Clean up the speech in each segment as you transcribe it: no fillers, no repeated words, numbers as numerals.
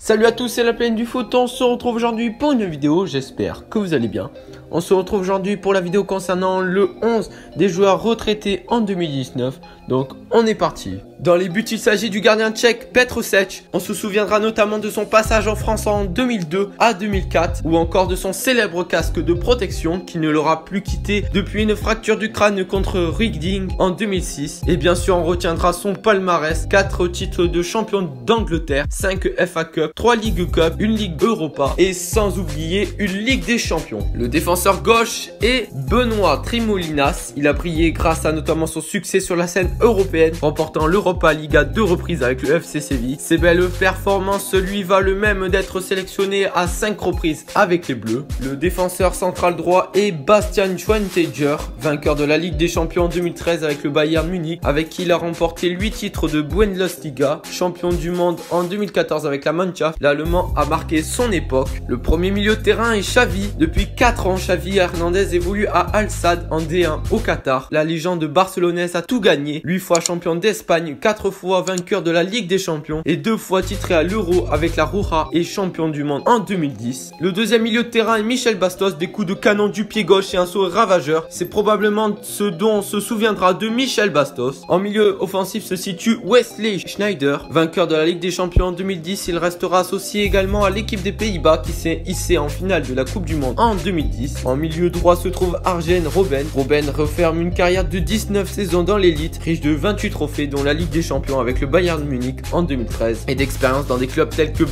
Salut à tous, c'est la planète du foot, on se retrouve aujourd'hui pour une vidéo, j'espère que vous allez bien. On se retrouve aujourd'hui pour la vidéo concernant le 11 des joueurs retraités en 2019, donc on est parti. Dans les buts, il s'agit du gardien tchèque Petr Cech. On se souviendra notamment de son passage en France en 2002 à 2004 ou encore de son célèbre casque de protection qui ne l'aura plus quitté depuis une fracture du crâne contre Reading en 2006. Et bien sûr, on retiendra son palmarès, 4 titres de champion d'Angleterre, 5 FA Cup, 3 Ligue Cup, une Ligue Europa et sans oublier une Ligue des Champions. Le défenseur gauche est Benoît Trimolinas. Il a brillé grâce à notamment son succès sur la scène européenne, remportant l'Europa League à 2 reprises avec le FC Séville. Ses belles performances lui valent même d'être sélectionné à 5 reprises avec les Bleus. Le défenseur central droit est Bastian Schweinsteiger, vainqueur de la Ligue des Champions en 2013 avec le Bayern Munich, avec qui il a remporté 8 titres de Bundesliga, champion du monde en 2014 avec la Mannschaft. L'Allemand a marqué son époque. Le premier milieu de terrain est Xavi. Depuis 4 ans, Xavi Hernandez évolue à Al Sadd en D1 au Qatar. La légende barcelonaise a tout gagné, 8 fois champion d'Espagne, 4 fois vainqueur de la Ligue des Champions et 2 fois titré à l'Euro avec la Roja et champion du monde en 2010. Le deuxième milieu de terrain est Michel Bastos, des coups de canon du pied gauche et un saut ravageur. C'est probablement ce dont on se souviendra de Michel Bastos. En milieu offensif se situe Wesley Schneider, vainqueur de la Ligue des Champions en 2010. Il restera associé également à l'équipe des Pays-Bas qui s'est hissée en finale de la Coupe du Monde en 2010. En milieu droit se trouve Arjen Robben. Robben referme une carrière de 19 saisons dans l'élite, riche de 28 trophées dont la Ligue des Champions avec le Bayern Munich en 2013 et d'expérience dans des clubs tels que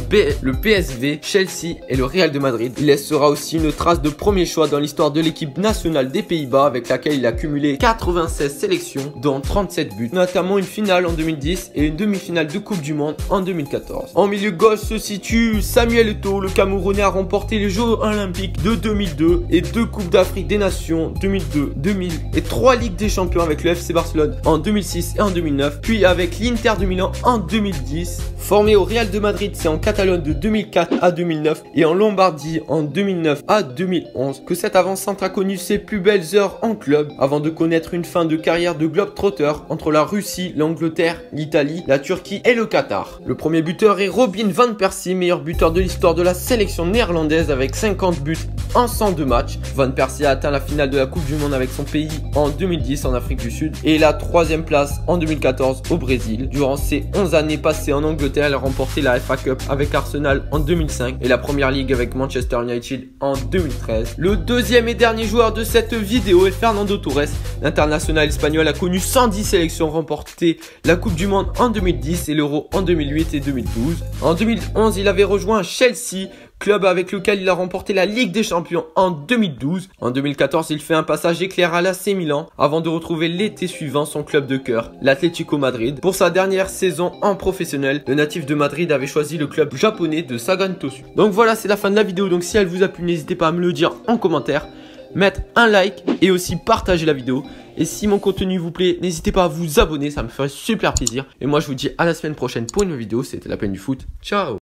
le PSV, Chelsea et le Real de Madrid. Il laissera aussi une trace de premier choix dans l'histoire de l'équipe nationale des Pays-Bas avec laquelle il a cumulé 96 sélections dont 37 buts, notamment une finale en 2010 et une demi-finale de Coupe du Monde en 2014. En milieu gauche se situe Samuel Eto'o. Le Camerounais a remporté les Jeux Olympiques de 2002 et 2 Coupes d'Afrique des Nations 2002, 2000 et 3 Ligues des Champions avec le FC Barcelone en 2006 et en 2009, puis avec l'Inter de Milan en 2010. Formé au Real de Madrid, c'est en Catalogne de 2004 à 2009 et en Lombardie en 2009 à 2011 que cet avant-centre a connu ses plus belles heures en club avant de connaître une fin de carrière de globe-trotter entre la Russie, l'Angleterre, l'Italie, la Turquie et le Qatar. Le premier buteur est Robin van Persie, meilleur buteur de l'histoire de la sélection néerlandaise avec 50 buts en 102 matchs. Van Persie a atteint la finale de la Coupe du Monde avec son pays en 2010 en Afrique du Sud et la 3e place en 2014 au Brésil. Durant ses 11 années passées en Angleterre, elle a remporté la FA Cup avec Arsenal en 2005 et la Première Ligue avec Manchester United en 2013. Le deuxième et dernier joueur de cette vidéo est Fernando Torres. L'international espagnol a connu 110 sélections, remporté la Coupe du Monde en 2010 et l'Euro en 2008 et 2012. En 2011, il avait rejoint Chelsea, club avec lequel il a remporté la Ligue des Champions en 2012. En 2014, il fait un passage éclair à l'AC Milan avant de retrouver l'été suivant son club de cœur, l'Atlético Madrid. Pour sa dernière saison en professionnel, le natif de Madrid avait choisi le club japonais de Sagan Tosu. Donc voilà, c'est la fin de la vidéo. Donc si elle vous a plu, n'hésitez pas à me le dire en commentaire, mettre un like et aussi partager la vidéo. Et si mon contenu vous plaît, n'hésitez pas à vous abonner, ça me ferait super plaisir. Et moi je vous dis à la semaine prochaine pour une nouvelle vidéo. C'était la peine du foot. Ciao.